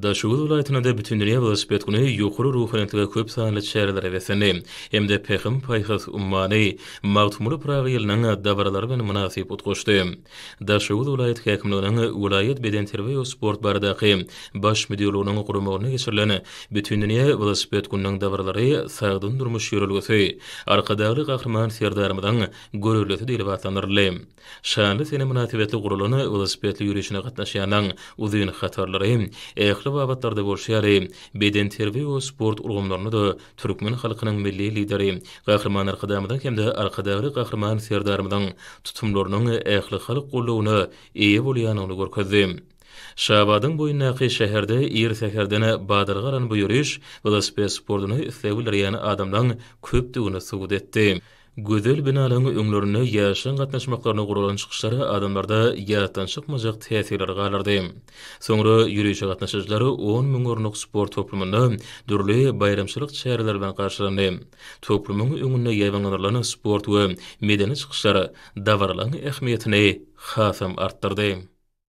Daşugu vilayetinde bütün dünya velosiped güni ýokary ruhanyetlige köp sanly şäherler ewesini, hemde pehim paýhas ummany, magtumly Praga ýylynyň dabarlary bilen munasyp utgaşdy. Daşugu vilayet häkimliginiň vilayet beden terbiýe we sport baradaky baş müdirliginiň guramagyna geçirilen bütün dünya velosiped gününiň dabarlary sagdyn durmuş ýörelgesi, arkadagy gahrman serdarymydan görületi diýilip atlanyrly. Şanly sene münasibetli gurulany velosipedli ýürüşine gatnaşýanyň uzun hatarlary, babatlarda bolşýary, beden terbiýe we sport urgumlaryny da türkmen halkynyň milli lideri, gahrman arkadamydan hemde arkadagy gahrman serdarymydan tutumlarynyň ähli halk gollawyna eýe bolýanyny görkezdi. Şabadyň boýundaky şäherde ýer seherden badyrgaran bu ýürüş velosiped sportuny isleýän adamdan köpdigini subut etdi. Gözel binalaryň öňlerine ýaşan gatnaşmaklaryna guralan çykyşlary adamlarda ýatdan çykmajak täsirler galardy. Soňra ýürüýüşe gatnaşyjylary 10 000 ornuk sport toplumyny dürli bayramçylyk çäherler bilen garşylandy. Toplumyň öňünde ýaýlanlanan sport we medeni çykyşlary dawarlaryň ähmiýetini hasam artdyrdy.